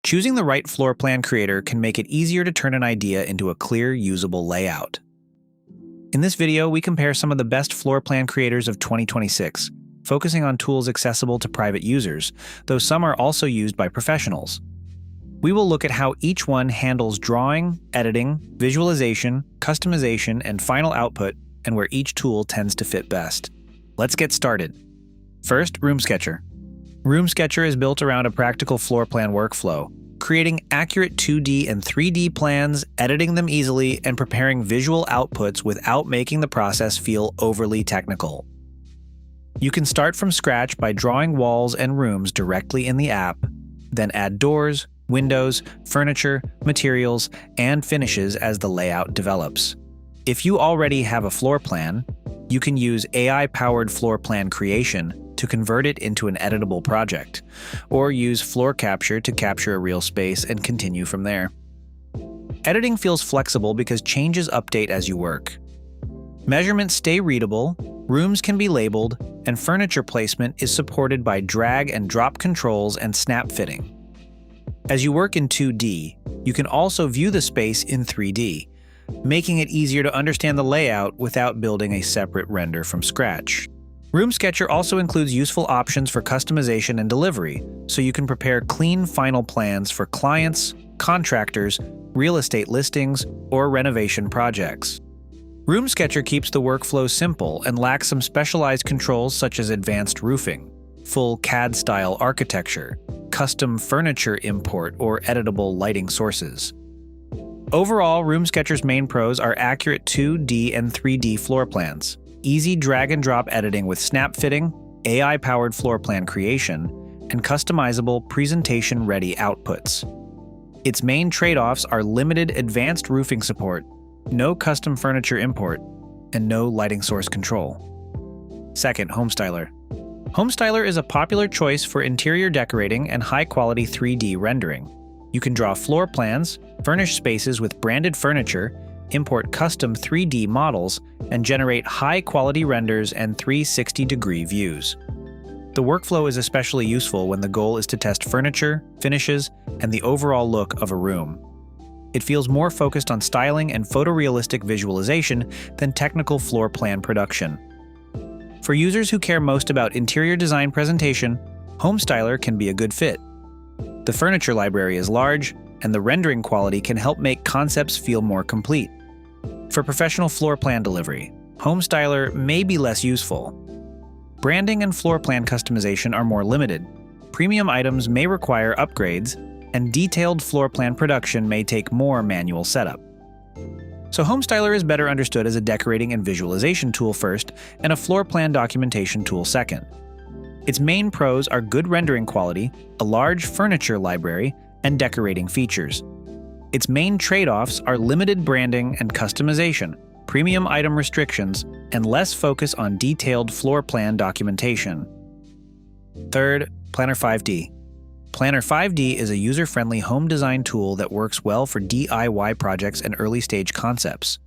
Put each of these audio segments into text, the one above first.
Choosing the right floor plan creator can make it easier to turn an idea into a clear, usable layout. In this video, we compare some of the best floor plan creators of 2026, focusing on tools accessible to private users, though some are also used by professionals. We will look at how each one handles drawing, editing, visualization, customization, and final output, and where each tool tends to fit best. Let's get started. First, RoomSketcher. RoomSketcher is built around a practical floor plan workflow, creating accurate 2D and 3D plans, editing them easily, and preparing visual outputs without making the process feel overly technical. You can start from scratch by drawing walls and rooms directly in the app, then add doors, windows, furniture, materials, and finishes as the layout develops. If you already have a floor plan, you can use AI-powered floor plan creation to convert it into an editable project, or use floor capture to capture a real space and continue from there. Editing feels flexible because changes update as you work. Measurements stay readable, rooms can be labeled, and furniture placement is supported by drag and drop controls and snap fitting. As you work in 2D, you can also view the space in 3D, making it easier to understand the layout without building a separate render from scratch. RoomSketcher also includes useful options for customization and delivery, so you can prepare clean final plans for clients, contractors, real estate listings, or renovation projects. RoomSketcher keeps the workflow simple and lacks some specialized controls such as advanced roofing, full CAD-style architecture, custom furniture import, or editable lighting sources. Overall, RoomSketcher's main pros are accurate 2D and 3D floor plans, easy drag-and-drop editing with snap fitting, AI-powered floor plan creation, and customizable presentation-ready outputs. Its main trade-offs are limited advanced roofing support, no custom furniture import, and no lighting source control. Second, Homestyler. Homestyler is a popular choice for interior decorating and high-quality 3D rendering. You can draw floor plans, furnish spaces with branded furniture, import custom 3D models, and generate high-quality renders and 360-degree views. The workflow is especially useful when the goal is to test furniture, finishes, and the overall look of a room. It feels more focused on styling and photorealistic visualization than technical floor plan production. For users who care most about interior design presentation, Homestyler can be a good fit. The furniture library is large, and the rendering quality can help make concepts feel more complete. For professional floor plan delivery, Homestyler may be less useful. Branding and floor plan customization are more limited. Premium items may require upgrades, and detailed floor plan production may take more manual setup. So Homestyler is better understood as a decorating and visualization tool first, and a floor plan documentation tool second. Its main pros are good rendering quality, a large furniture library, and decorating features. Its main trade-offs are limited branding and customization, premium item restrictions, and less focus on detailed floor plan documentation. Third, Planner 5D. Planner 5D is a user-friendly home design tool that works well for DIY projects and early-stage concepts.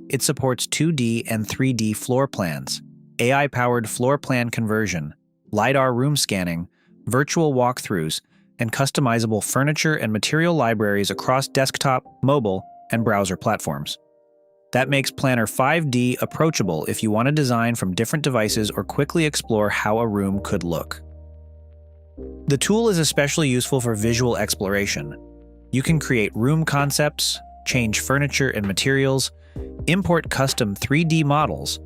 It supports 2D and 3D floor plans, AI-powered floor plan conversion, LiDAR room scanning, virtual walkthroughs, and customizable furniture and material libraries across desktop, mobile, and browser platforms. That makes Planner 5D approachable if you want to design from different devices or quickly explore how a room could look. The tool is especially useful for visual exploration. You can create room concepts, change furniture and materials, import custom 3D models,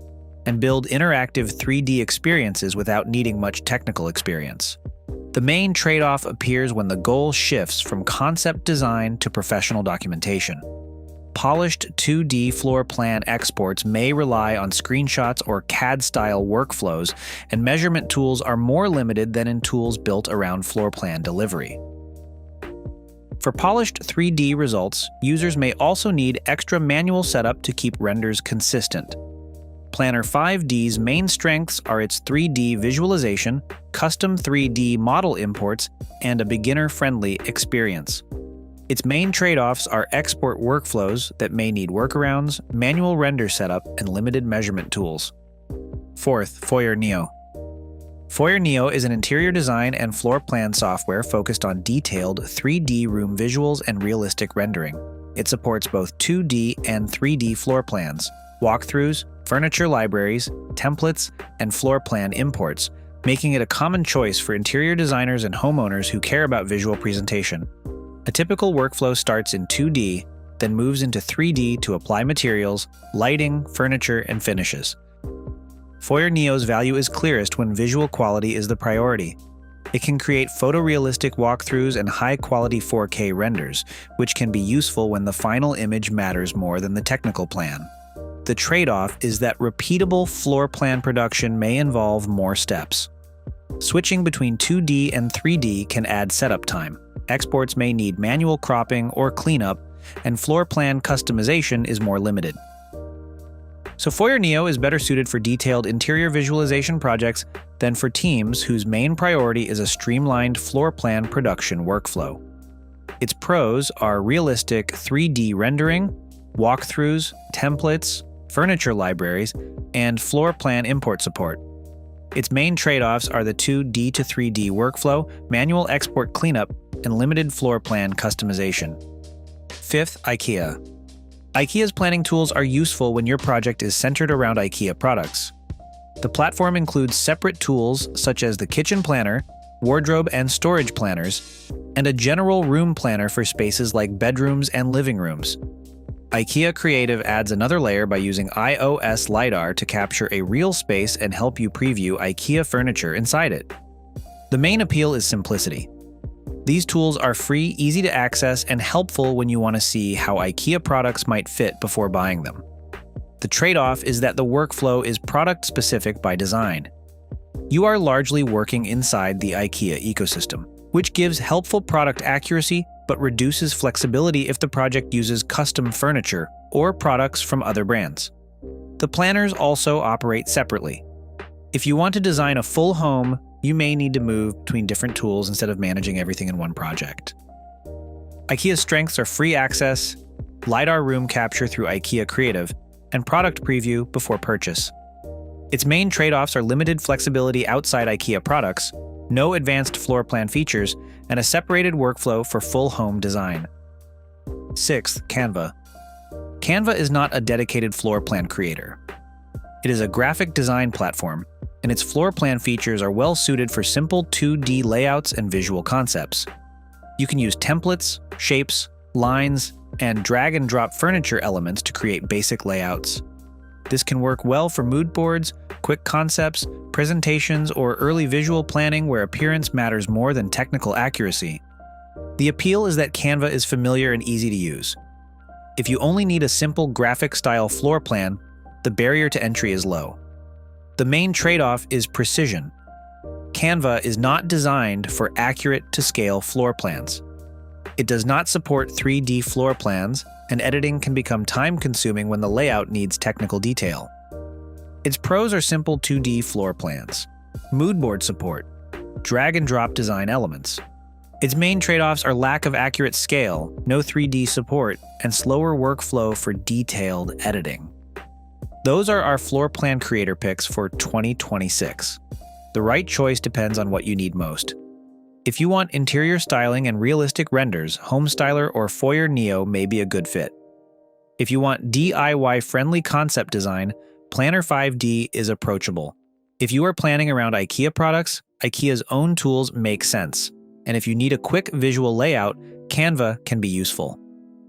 and build interactive 3D experiences without needing much technical experience. The main trade-off appears when the goal shifts from concept design to professional documentation. Polished 2D floor plan exports may rely on screenshots or CAD-style workflows, and measurement tools are more limited than in tools built around floor plan delivery. For polished 3D results, users may also need extra manual setup to keep renders consistent. Planner 5D's main strengths are its 3D visualization, custom 3D model imports, and a beginner-friendly experience. Its main trade-offs are export workflows that may need workarounds, manual render setup, and limited measurement tools. Fourth, Foyer Neo. Foyer Neo is an interior design and floor plan software focused on detailed 3D room visuals and realistic rendering. It supports both 2D and 3D floor plans, walkthroughs, furniture libraries, templates, and floor plan imports, making it a common choice for interior designers and homeowners who care about visual presentation. A typical workflow starts in 2D, then moves into 3D to apply materials, lighting, furniture, and finishes. Foyer Neo's value is clearest when visual quality is the priority. It can create photorealistic walkthroughs and high-quality 4K renders, which can be useful when the final image matters more than the technical plan. The trade-off is that repeatable floor plan production may involve more steps. Switching between 2D and 3D can add setup time. Exports may need manual cropping or cleanup, and floor plan customization is more limited. So Foyer Neo is better suited for detailed interior visualization projects than for teams whose main priority is a streamlined floor plan production workflow. Its pros are realistic 3D rendering, walkthroughs, templates, furniture libraries, and floor plan import support. Its main trade-offs are the 2D to 3D workflow, manual export cleanup, and limited floor plan customization. Fifth, IKEA. IKEA's planning tools are useful when your project is centered around IKEA products. The platform includes separate tools such as the kitchen planner, wardrobe and storage planners, and a general room planner for spaces like bedrooms and living rooms. IKEA Creative adds another layer by using iOS LiDAR to capture a real space and help you preview IKEA furniture inside it. The main appeal is simplicity. These tools are free, easy to access, and helpful when you want to see how IKEA products might fit before buying them. The trade-off is that the workflow is product-specific by design. You are largely working inside the IKEA ecosystem, which gives helpful product accuracy but reduces flexibility if the project uses custom furniture or products from other brands. The planners also operate separately. If you want to design a full home, you may need to move between different tools instead of managing everything in one project. IKEA's strengths are free access, LiDAR room capture through IKEA Creative, and product preview before purchase. Its main trade-offs are limited flexibility outside IKEA products, no advanced floor plan features, and a separated workflow for full home design. Sixth, Canva. Canva is not a dedicated floor plan creator. It is a graphic design platform, and its floor plan features are well suited for simple 2D layouts and visual concepts. You can use templates, shapes, lines, and drag and drop furniture elements to create basic layouts. This can work well for mood boards, quick concepts, presentations, or early visual planning where appearance matters more than technical accuracy. The appeal is that Canva is familiar and easy to use. If you only need a simple graphic-style floor plan, the barrier to entry is low. The main trade-off is precision. Canva is not designed for accurate-to-scale floor plans. It does not support 3D floor plans, and editing can become time-consuming when the layout needs technical detail. Its pros are simple 2D floor plans, mood board support, drag-and-drop design elements. Its main trade-offs are lack of accurate scale, no 3D support, and slower workflow for detailed editing. Those are our floor plan creator picks for 2026. The right choice depends on what you need most. If you want interior styling and realistic renders, Homestyler or Foyer Neo may be a good fit. If you want DIY-friendly concept design, Planner 5D is approachable. If you are planning around IKEA products, IKEA's own tools make sense. And if you need a quick visual layout, Canva can be useful.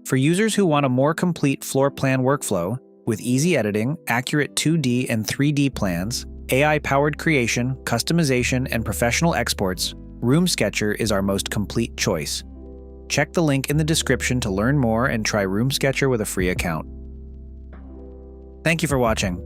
For users who want a more complete floor plan workflow, with easy editing, accurate 2D and 3D plans, AI-powered creation, customization, and professional exports, RoomSketcher is our most complete choice. Check the link in the description to learn more and try RoomSketcher with a free account. Thank you for watching.